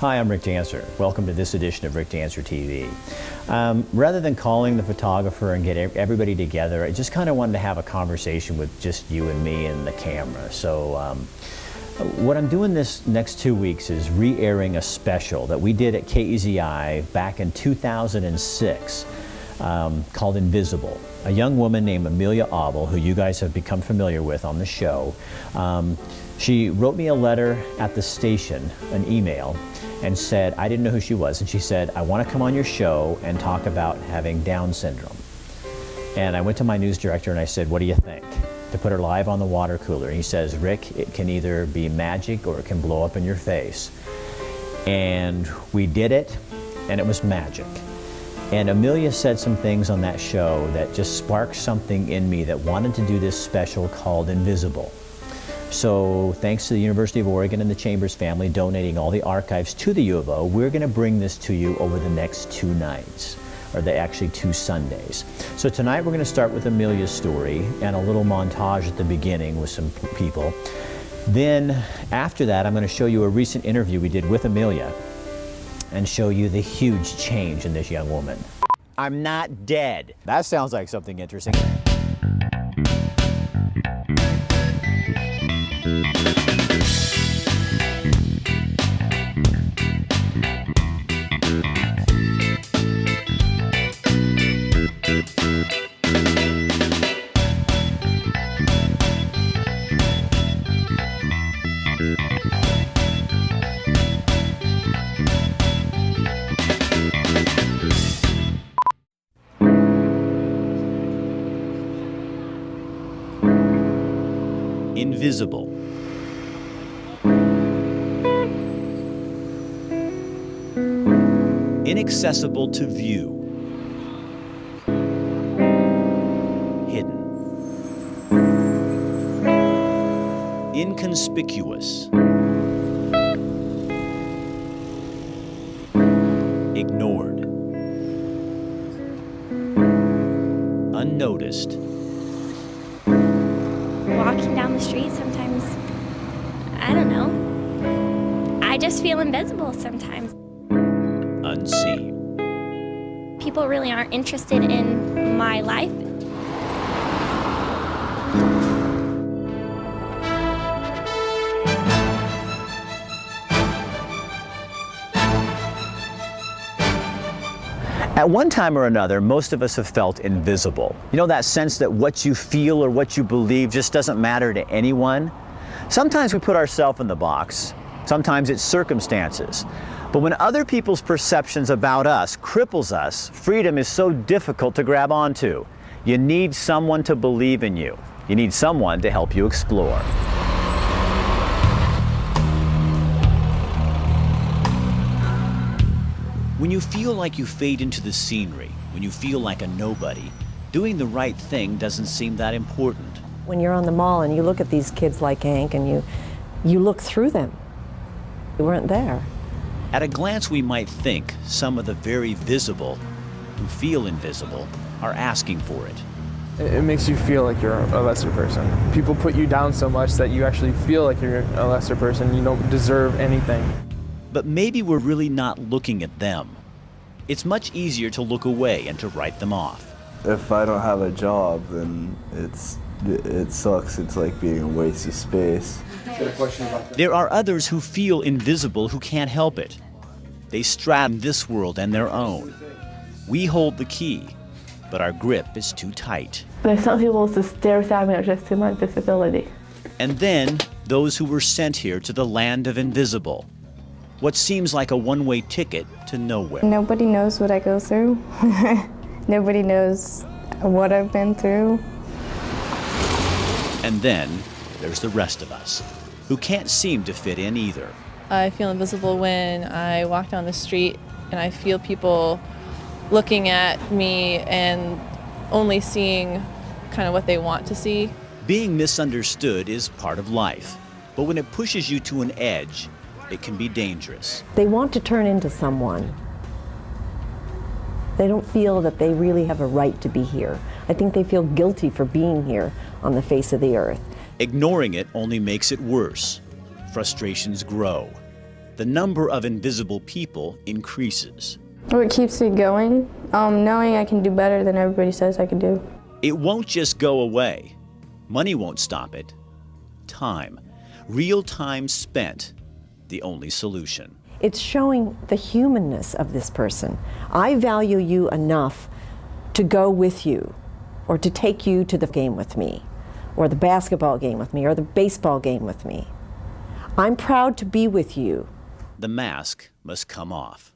Hi, I'm Rick Dancer. Welcome to this edition of Rick Dancer TV. Rather than calling the photographer and get everybody together, I just kind of wanted to have a conversation with just you and me and the camera. So what I'm doing this next 2 weeks is re-airing a special that we did at KEZI back in 2006 called Invisible. A young woman named Amelia Abel, who you guys have become familiar with on the show, she wrote me a letter at the station, an email, and said, I didn't know who she was, and she said, I want to come on your show and talk about having Down syndrome. And I went to my news director and I said, what do you think? To put her live on the water cooler. And he says, Rick, it can either be magic or it can blow up in your face. And we did it, and it was magic. And Amelia said some things on that show that just sparked something in me that wanted to do this special called Invisible. So thanks to the University of Oregon and the Chambers family donating all the archives to the U of O, we're going to bring this to you over the next 2 nights, or actually 2 Sundays. So tonight we're going to start with Amelia's story and a little montage at the beginning with some people. Then after that, I'm going to show you a recent interview we did with Amelia and show you the huge change in this young woman. I'm not dead. That sounds like something interesting. Invisible. Inaccessible to view. Hidden. Inconspicuous. Ignored. Unnoticed. Walking down the street sometimes, I don't know, I just feel invisible sometimes. Unseen. People really aren't interested in my life. At one time or another, most of us have felt invisible. You know that sense that what you feel or what you believe just doesn't matter to anyone? Sometimes we put ourselves in the box. Sometimes it's circumstances. But when other people's perceptions about us cripples us, freedom is so difficult to grab onto. You need someone to believe in you. You need someone to help you explore. When you feel like you fade into the scenery, when you feel like a nobody, doing the right thing doesn't seem that important. When you're on the mall and you look at these kids like Hank and you look through them, you weren't there. At a glance, we might think some of the very visible who feel invisible are asking for it. It makes you feel like you're a lesser person. People put you down so much that you actually feel like you're a lesser person. You don't deserve anything. But maybe we're really not looking at them. It's much easier to look away and to write them off. If I don't have a job, then it sucks. It's like being a waste of space. There are others who feel invisible who can't help it. They straddle this world and their own. We hold the key, but our grip is too tight. There's some people who stare at me just to my disability. And then those who were sent here to the land of invisible. What seems like a one-way ticket to nowhere. Nobody knows what I go through. Nobody knows what I've been through. And then there's the rest of us, who can't seem to fit in either. I feel invisible when I walk down the street and I feel people looking at me and only seeing kind of what they want to see. Being misunderstood is part of life, but when it pushes you to an edge, it can be dangerous. They want to turn into someone. They don't feel that they really have a right to be here. I think they feel guilty for being here on the face of the earth. Ignoring it only makes it worse. Frustrations grow. the number of invisible people increases. What keeps me going? Knowing I can do better than everybody says I can do. It won't just go away. Money won't stop it. Time. Real time spent. The only solution. It's showing the humanness of this person. I value you enough to go with you, or to take you to the game with me, or the basketball game with me, or the baseball game with me. I'm proud to be with you. The mask must come off.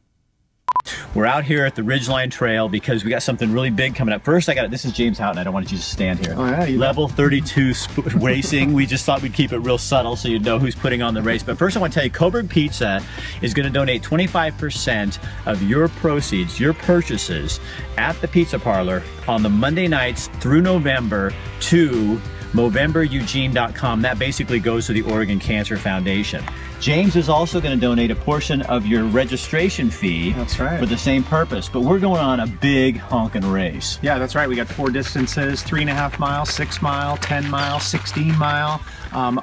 We're out here at the Ridgeline Trail because we got something really big coming up. First, this is James Houghton. I don't want you to stand here. Oh, yeah, Level 32 racing. We just thought we'd keep it real subtle so you'd know who's putting on the race. But first, I want to tell you, Coburg Pizza is going to donate 25% of your proceeds, your purchases at the pizza parlor on the Monday nights through November to MovemberEugene.com. That basically goes to the Oregon Cancer Foundation. James is also going to donate a portion of your registration fee. That's right. For the same purpose, but we're going on a big honkin' race. Yeah, that's right. We got 4 distances, 3.5 miles, 6 mile, 10 mile, 16 mile.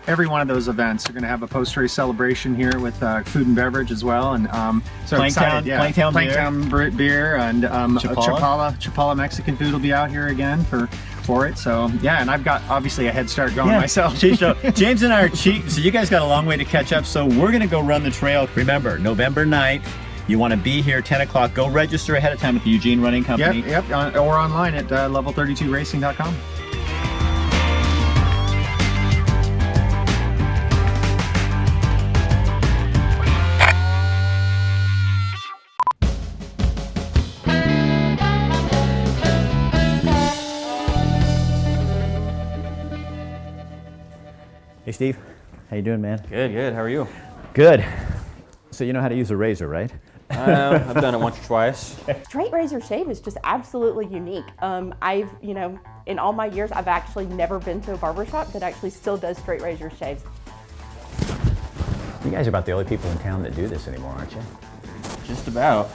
Every one of those events are going to have a post-race celebration here with food and beverage as well. And so excited, yeah. Planktown beer and Chapala Mexican food will be out here again for it. So yeah, and I've got obviously a head start going myself. James and I are cheating, so you guys got a long way to catch up. So we're going to go run the trail. Remember, November 9th. You want to be here 10 o'clock. Go register ahead of time with the Eugene Running Company. Yep, or online at level32racing.com. Hey Steve, how you doing, man? Good. How are you? Good. So you know how to use a razor, right? I've done it once or twice. Straight razor shave is just absolutely unique. I've, in all my years, I've actually never been to a barbershop that actually still does straight razor shaves. You guys are about the only people in town that do this anymore, aren't you? Just about.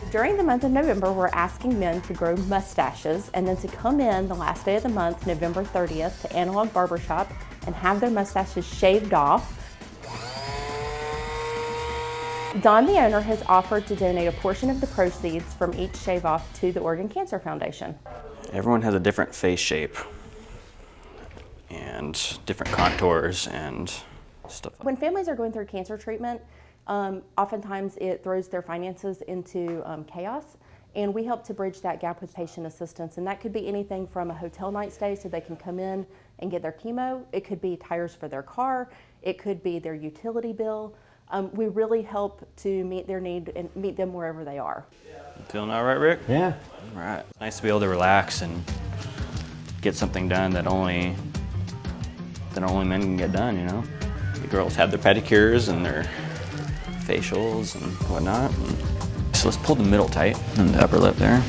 During the month of November, we're asking men to grow mustaches and then to come in the last day of the month, November 30th, to Analog Barbershop and have their mustaches shaved off. Don, the owner, has offered to donate a portion of the proceeds from each shave off to the Oregon Cancer Foundation. Everyone has a different face shape and different contours and stuff. When families are going through cancer treatment, oftentimes it throws their finances into chaos, and we help to bridge that gap with patient assistance. And that could be anything from a hotel night stay so they can come in and get their chemo. It could be tires for their car. It could be their utility bill. We really help to meet their need and meet them wherever they are. You feeling all right, Rick? Yeah. All right. It's nice to be able to relax and get something done that only men can get done, The girls have their pedicures and their facials and whatnot. So let's pull the middle tight and the upper lip there.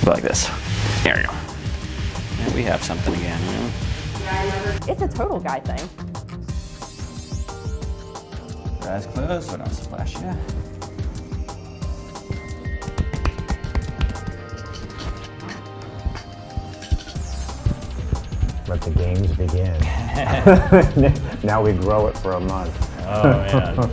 Go like this. There you go. And we have something again, It's a total guy thing. Eyes closed so I don't splash you. Let the games begin. Now we grow it for a month. Oh, man.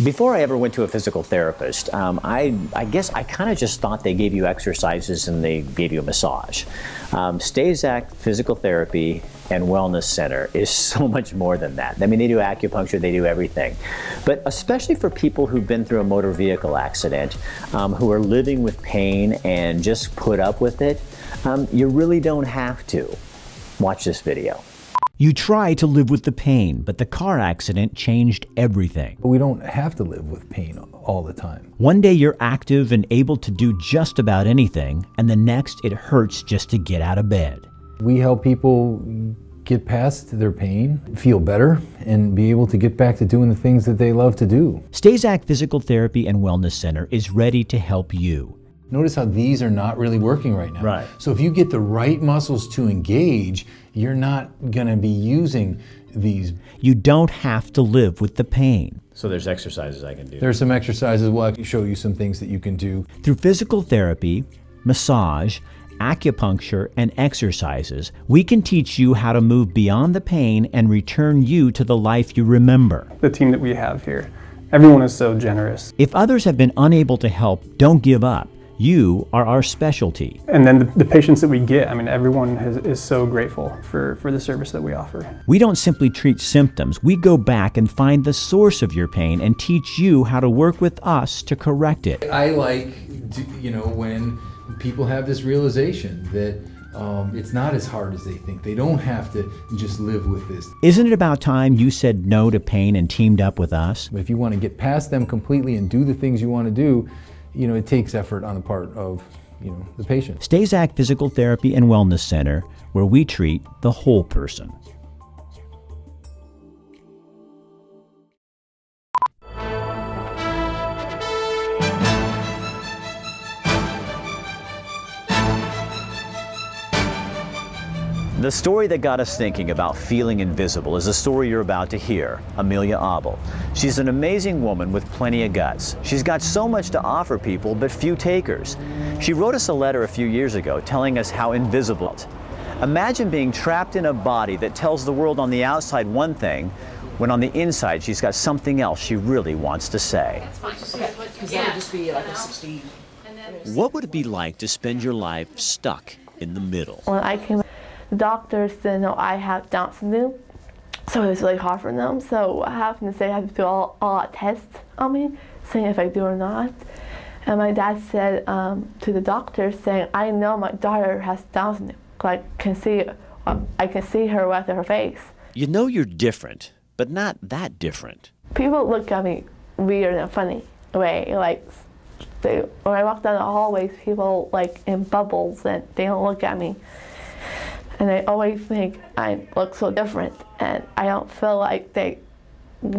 Before I ever went to a physical therapist, I guess I kind of just thought they gave you exercises and they gave you a massage. Stazak Physical Therapy and Wellness Center is so much more than that. I mean, they do acupuncture, they do everything. But especially for people who've been through a motor vehicle accident, who are living with pain and just put up with it, you really don't have to. Watch this video. You try to live with the pain, but the car accident changed everything. We don't have to live with pain all the time. One day you're active and able to do just about anything, and the next it hurts just to get out of bed. We help people get past their pain, feel better, and be able to get back to doing the things that they love to do. Stazak Physical Therapy and Wellness Center is ready to help you. Notice how these are not really working right now. Right. So if you get the right muscles to engage, you're not going to be using these. You don't have to live with the pain. So there's exercises I can do. There's some exercises. We'll show you some things that you can do. Through physical therapy, massage, acupuncture, and exercises, we can teach you how to move beyond the pain and return you to the life you remember. The team that we have here, everyone is so generous. If others have been unable to help, don't give up. You are our specialty. And then the patients that we get, I mean, everyone is so grateful for the service that we offer. We don't simply treat symptoms. We go back and find the source of your pain and teach you how to work with us to correct it. I like, when people have this realization that it's not as hard as they think. They don't have to just live with this. Isn't it about time you said no to pain and teamed up with us? But if you want to get past them completely and do the things you want to do, it takes effort on the part of, the patient. Stazak Physical Therapy and Wellness Center, where we treat the whole person. The story that got us thinking about feeling invisible is the story you're about to hear, Amelia Abel. She's an amazing woman with plenty of guts. She's got so much to offer people, but few takers. She wrote us a letter a few years ago telling us how invisible. Imagine being trapped in a body that tells the world on the outside one thing, when on the inside she's got something else she really wants to say. Because that would just be like a 16. What would it be like to spend your life stuck in the middle? When I came, the doctors didn't know I had Down syndrome, so it was really hard for them. So what happened is they had to do all tests on me, saying if I do or not. And my dad said to the doctor, saying, "I know my daughter has Down syndrome. I can see her with her face." You know you're different, but not that different. People look at me weird and funny way. When I walk down the hallways, people in bubbles and they don't look at me. And I always think I look so different, and I don't feel like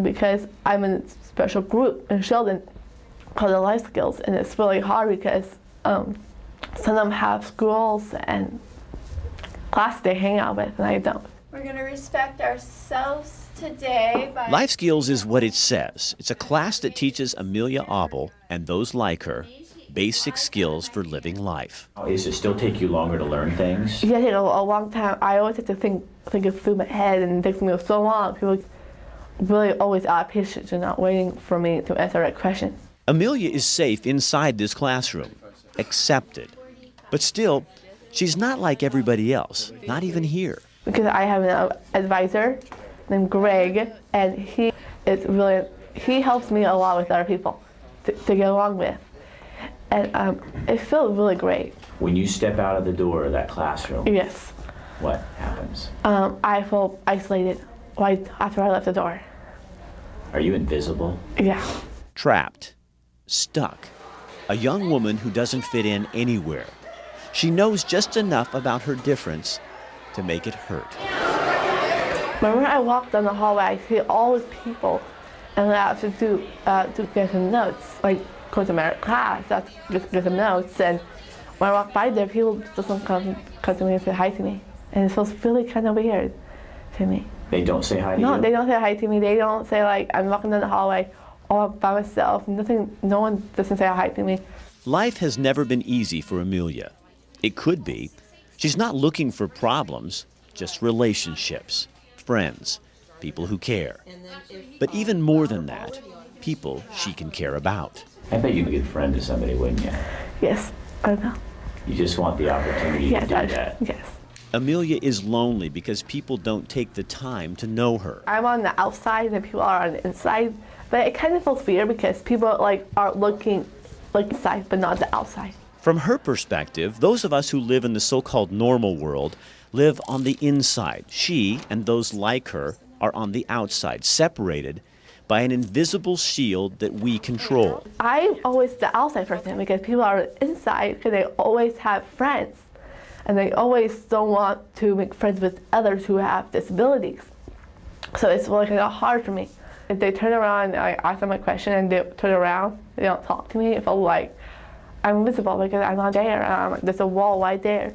because I'm in a special group in Sheldon called the Life Skills, and it's really hard because some of them have schools and class they hang out with, and I don't. We're going to respect ourselves today by... Life Skills is what it says. It's a class that teaches Amelia Abel and those like her basic skills for living life. Does it still take you longer to learn things? Yeah, it takes a long time. I always have to think it through my head, and it takes me so long. People really always out of patience and not waiting for me to answer that question. Amelia is safe inside this classroom, accepted. But still, she's not like everybody else, not even here. Because I have an advisor named Greg, and he helps me a lot with other people to get along with. And it feels really great. When you step out of the door of that classroom, yes, what happens? I feel isolated right after I left the door. Are you invisible? Yeah. Trapped, stuck, a young woman who doesn't fit in anywhere. She knows just enough about her difference to make it hurt. Whenever I walk down the hallway, I see all these people, and I have to get some notes, go to my class, get some notes, and when I walk by there, people just don't come to me and say hi to me, and it feels really kind of weird to me. They don't say hi to you? No, they don't say hi to me. They don't say I'm walking down the hallway all by myself. No one doesn't say hi to me. Life has never been easy for Amelia. It could be. She's not looking for problems, just relationships, friends, people who care. But even more than that, people she can care about. I bet you'd be a good friend to somebody, wouldn't you? Yes, I know. You just want the opportunity to do that. Yes. Amelia is lonely because people don't take the time to know her. I'm on the outside and people are on the inside, but it kind of feels weird because people are looking inside but not the outside. From her perspective, those of us who live in the so-called normal world live on the inside. She and those like her are on the outside, separated by an invisible shield that we control. I'm always the outside person because people are inside because they always have friends, and they always don't want to make friends with others who have disabilities. So it's really kind of hard for me. If they turn around, I ask them a question and they turn around, they don't talk to me, it feels like I'm invisible because I'm not there. There's a wall right there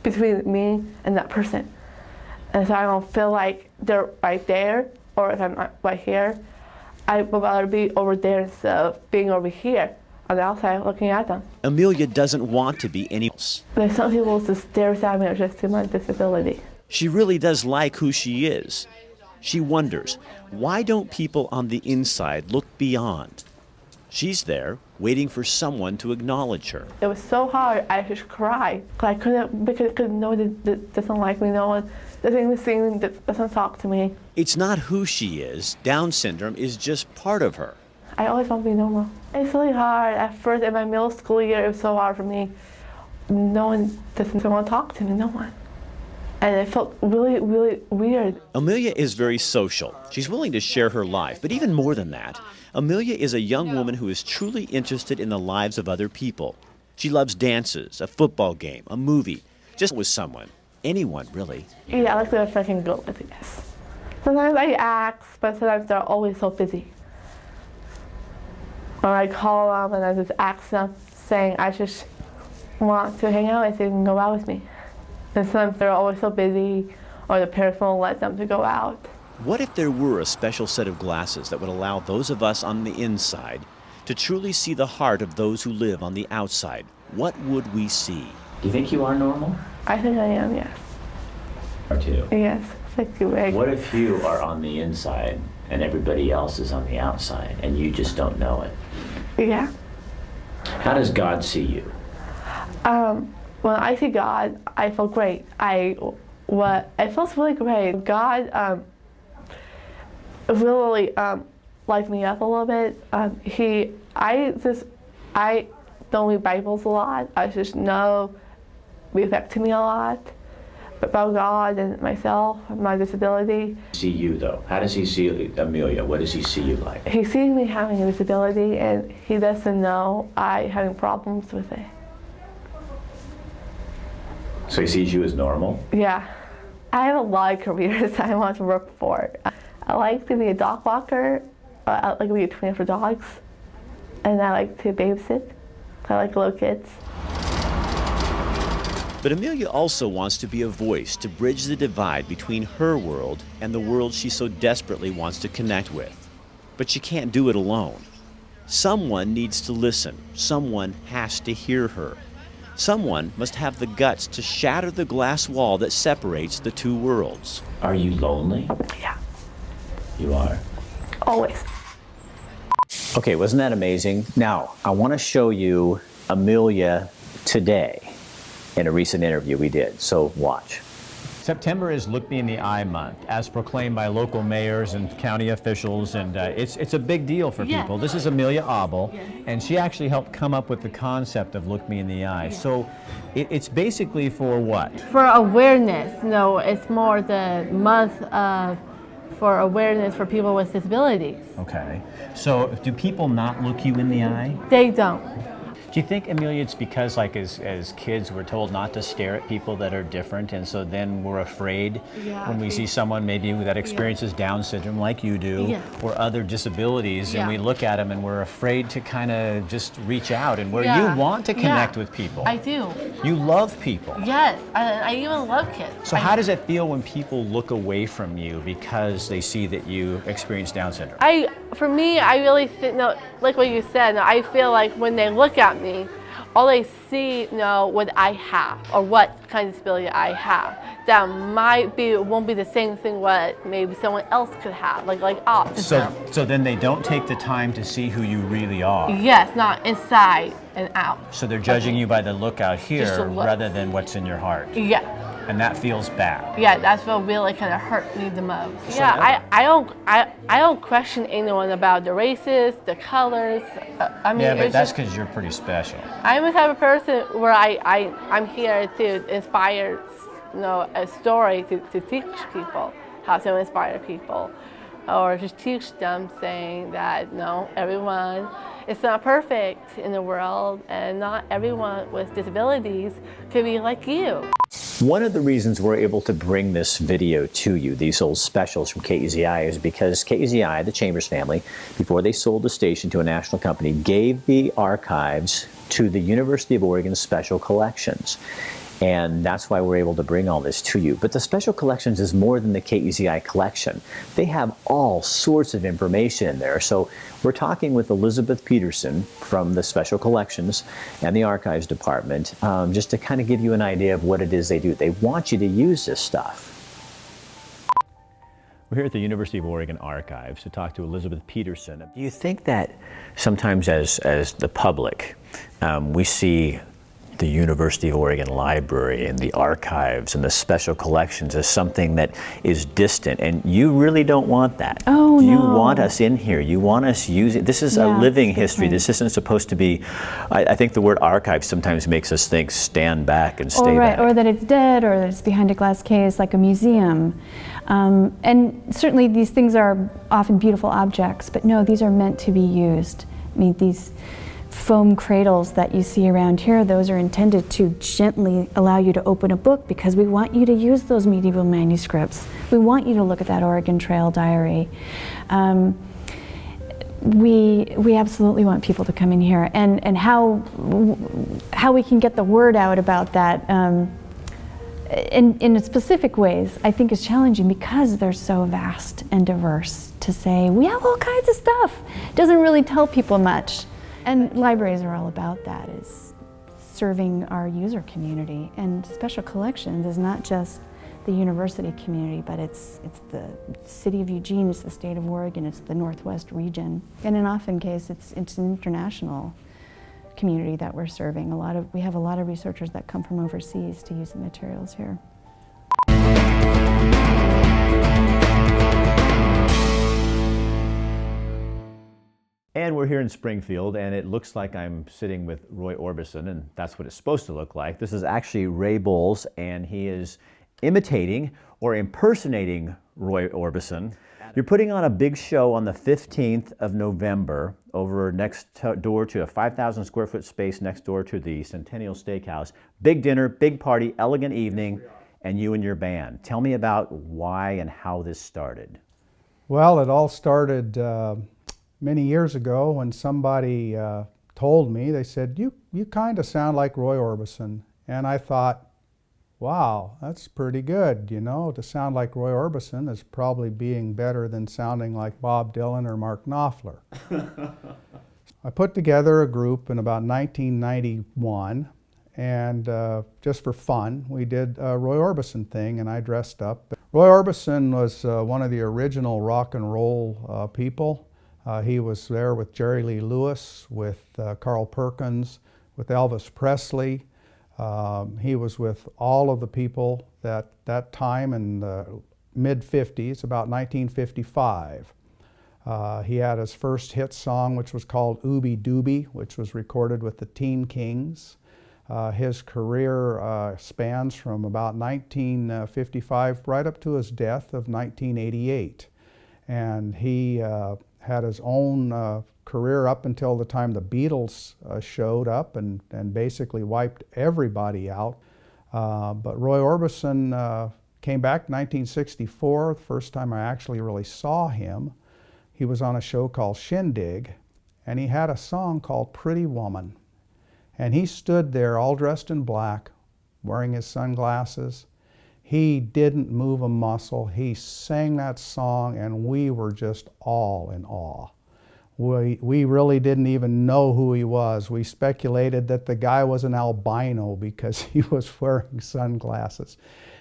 between me and that person. And so I don't feel like they're right there, or if I'm right here, I would rather be over there instead of being over here. on the outside looking at them. Amelia doesn't want to be any else. There's some people who just stare at me just to my disability. She really does like who she is. She wonders, why don't people on the inside look beyond? She's there, waiting for someone to acknowledge her. It was so hard, I just cried. I couldn't, because no one doesn't like me, no one doesn't even see me, doesn't talk to me. It's not who she is. Down syndrome is just part of her. I always want to be normal. It's really hard. At first, in my middle school year, it was so hard for me. No one doesn't want to talk to me, no one. And it felt really, really weird. Amelia is very social. She's willing to share her life, but even more than that, Amelia is a young woman who is truly interested in the lives of other people. She loves dances, a football game, a movie, just with someone, anyone really. Yeah, I like to freaking go with it, yes. Sometimes I ask, but sometimes they're always so busy. Or I call them and I just ask them, saying I just want to hang out with you and go out with me. And sometimes they're always so busy, or the parents won't let them to go out. What if there were a special set of glasses that would allow those of us on the inside to truly see the heart of those who live on the outside? What would we see? Do you think you are normal? I think I am, yes. Or two? Yes, thank you, Meg. What if you are on the inside and everybody else is on the outside and you just don't know it? Yeah. How does God see you? When I see God, I feel great. It feels really great. God really lights me up a little bit. I don't read Bibles a lot. I just know it affected me a lot about God and myself, my disability. See you though. How does he see Amelia? What does he see you like? He sees me having a disability and he doesn't know I having problems with it. So he sees you as normal? Yeah. I have a lot of careers I want to work for. I like to be a dog walker. I like to be a trainer for dogs. And I like to babysit. I like little kids. But Amelia also wants to be a voice to bridge the divide between her world and the world she so desperately wants to connect with. But she can't do it alone. Someone needs to listen. Someone has to hear her. Someone must have the guts to shatter the glass wall that separates the two worlds. Are you lonely? Yeah. You are? Always. Okay, wasn't that amazing? Now, I want to show you Amelia today in a recent interview we did, so watch. September is Look Me in the Eye Month, as proclaimed by local mayors and county officials, and it's a big deal for people. This is Amelia Abel, and she actually helped come up with the concept of Look Me in the Eye. So it's basically for what? For awareness. No, it's more the month for awareness for people with disabilities. Okay. So do people not look you in the eye? They don't. Do you think, Amelia, it's because, like, as kids, we're told not to stare at people that are different, and so then we're afraid when we see someone maybe that experiences Down syndrome like you do, or other disabilities, and we look at them and we're afraid to kind of just reach out, and where you want to connect with people. I do. You love people. Yes, I even love kids. So how does it feel when people look away from you because they see that you experience Down syndrome? For me, I really think, like what you said, I feel like when they look at me, all they see what I have or what kind of disability I have. That won't be the same thing what maybe someone else could have, like autism. So then they don't take the time to see who you really are. Yes, not inside and out. So they're judging you by the look out here rather than what's in your heart. Yeah. And that feels bad. Yeah, that's what really kind of hurt me the most. So I don't question anyone about the races, the colors. I mean, yeah, but that's because you're pretty special. I'm the type of person where I'm here to inspire, a story to teach people how to inspire people, or to teach them saying that everyone is not perfect in the world, and not everyone with disabilities could be like you. One of the reasons we're able to bring this video to you, these old specials from KEZI, is because KEZI, the Chambers family, before they sold the station to a national company, gave the archives to the University of Oregon Special Collections. And that's why we're able to bring all this to you. But the Special Collections is more than the KUZI collection. They have all sorts of information in there. So we're talking with Elizabeth Peterson from the Special Collections and the Archives Department, just to kind of give you an idea of what it is they do. They want you to use this stuff. We're here at the University of Oregon Archives to talk to Elizabeth Peterson. Do you think that sometimes as the public, we see the University of Oregon Library and the archives and the Special Collections as something that is distant, and you really don't want that? Oh, you no. want us in here. You want us using, this is a living history. This isn't supposed to be, I think the word archive sometimes makes us think stand back and stay back. Or that it's dead, or that it's behind a glass case like a museum. And certainly these things are often beautiful objects, but no, these are meant to be used. I mean, these foam cradles that you see around here, those are intended to gently allow you to open a book, because we want you to use those medieval manuscripts. We want you to look at that Oregon Trail diary. We absolutely want people to come in here, and how we can get the word out about that in specific ways, I think is challenging, because they're so vast and diverse. To say we have all kinds of stuff doesn't really tell people much. And libraries are all about that, is serving our user community. And Special Collections is not just the university community, but it's the city of Eugene, it's the state of Oregon, it's the Northwest region. And in often case, it's an international community that we're serving. We have a lot of researchers that come from overseas to use the materials here. And we're here in Springfield, and it looks like I'm sitting with Roy Orbison, and that's what it's supposed to look like. This is actually Ray Bowles, and he is imitating or impersonating Roy Orbison. You're putting on a big show on the 15th of November over next door to a 5,000 square foot space next door to the Centennial Steakhouse. Big dinner, big party, elegant evening, and you and your band. Tell me about why and how this started. Well, it all started many years ago when somebody told me, they said, you kind of sound like Roy Orbison. And I thought, wow, that's pretty good, you know, to sound like Roy Orbison is probably being better than sounding like Bob Dylan or Mark Knopfler. I put together a group in about 1991, and just for fun, we did a Roy Orbison thing, and I dressed up. Roy Orbison was one of the original rock and roll people. He was there with Jerry Lee Lewis, with Carl Perkins, with Elvis Presley. He was with all of the people that time in the mid-50s, about 1955. He had his first hit song, which was called Ooby Dooby, which was recorded with the Teen Kings. His career spans from about 1955 right up to his death of 1988. And he had his own career up until the time the Beatles showed up and basically wiped everybody out. But Roy Orbison came back in 1964, the first time I actually really saw him. He was on a show called Shindig, and he had a song called Pretty Woman. And he stood there all dressed in black, wearing his sunglasses. He didn't move a muscle. He sang that song, and we were just all in awe. We really didn't even know who he was. We speculated that the guy was an albino because he was wearing sunglasses.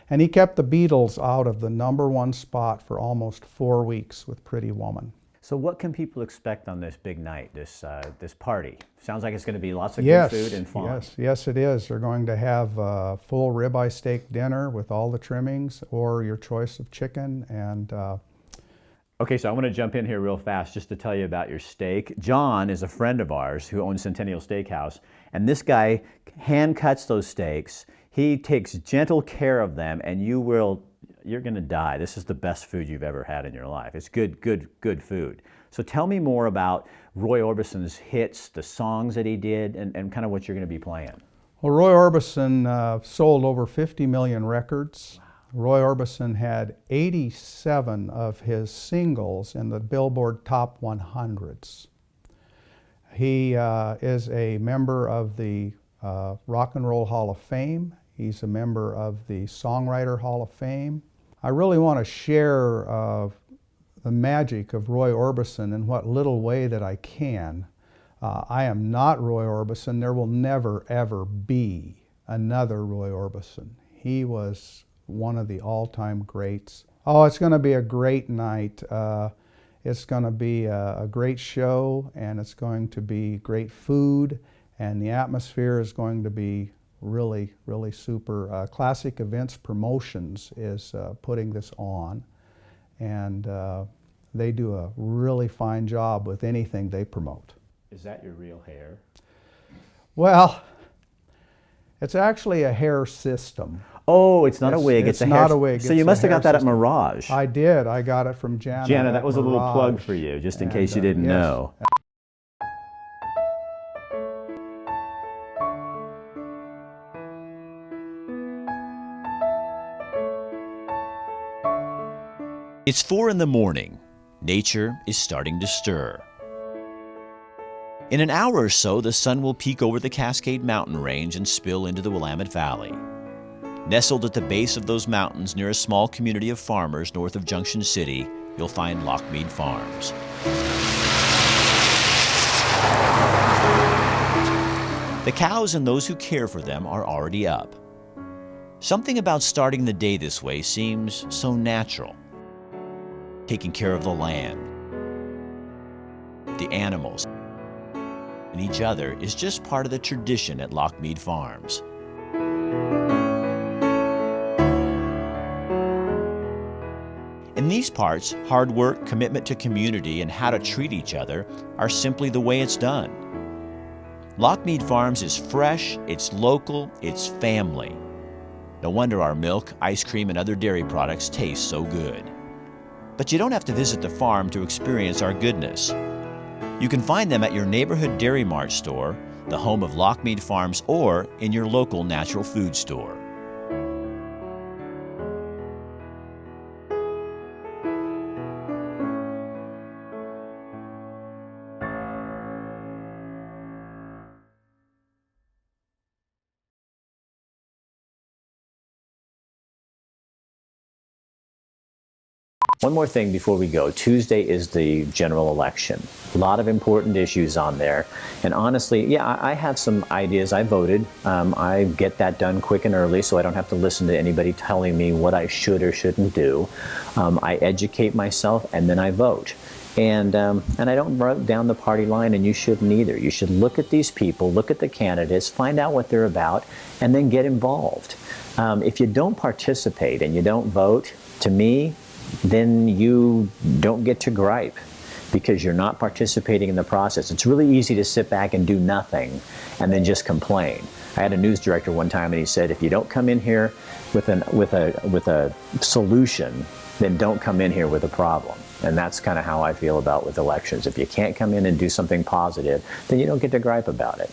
And he kept the Beatles out of the #1 spot for almost 4 weeks with Pretty Woman. So what can people expect on this big night, this party? Sounds like it's going to be lots of good food and fun. Yes, it is. They're going to have a full ribeye steak dinner with all the trimmings, or your choice of chicken. And okay, so I want to jump in here real fast just to tell you about your steak. John is a friend of ours who owns Centennial Steakhouse, and this guy hand cuts those steaks. He takes gentle care of them, and you're going to die. This is the best food you've ever had in your life. It's good food. So tell me more about Roy Orbison's hits, the songs that he did, and kind of what you're going to be playing. Well, Roy Orbison sold over 50 million records. Roy Orbison had 87 of his singles in the Billboard Top 100s. He is a member of the Rock and Roll Hall of Fame. He's a member of the Songwriter Hall of Fame. I really want to share the magic of Roy Orbison in what little way that I can. I am not Roy Orbison. There will never, ever be another Roy Orbison. He was one of the all-time greats. Oh, it's going to be a great night. It's going to be a great show, and it's going to be great food, and the atmosphere is going to be really, really super. Classic Events Promotions is putting this on, and they do a really fine job with anything they promote. Is that your real hair? Well, it's actually a hair system. Oh, it's not a wig. It's a hair. Not a wig. So you must have got that at Mirage. I did. I got it from Jana. Jana, that was a little Mirage. plug for you, just in case you didn't yes. know. It's 4 in the morning. Nature is starting to stir. In an hour or so, the sun will peek over the Cascade Mountain Range and spill into the Willamette Valley. Nestled at the base of those mountains near a small community of farmers north of Junction City, you'll find Lockmead Farms. The cows and those who care for them are already up. Something about starting the day this way seems so natural. Taking care of the land, the animals, and each other is just part of the tradition at Lockmead Farms. In these parts, hard work, commitment to community, and how to treat each other are simply the way it's done. Lockmead Farms is fresh, it's local, it's family. No wonder our milk, ice cream, and other dairy products taste so good. But you don't have to visit the farm to experience our goodness. You can find them at your neighborhood Dairy Mart store, the home of Lockmead Farms, or in your local natural food store. One more thing before we go. Tuesday is the general election. A lot of important issues on there. And honestly, yeah, I have some ideas. I voted. I get that done quick and early so I don't have to listen to anybody telling me what I should or shouldn't do. I educate myself and then I vote. And I don't vote down the party line, and you shouldn't either. You should look at these people, look at the candidates, find out what they're about, and then get involved. If you don't participate and you don't vote, to me, then you don't get to gripe because you're not participating in the process. It's really easy to sit back and do nothing and then just complain. I had a news director one time and he said, if you don't come in here with a solution, then don't come in here with a problem. And that's kind of how I feel about with elections. If you can't come in and do something positive, then you don't get to gripe about it.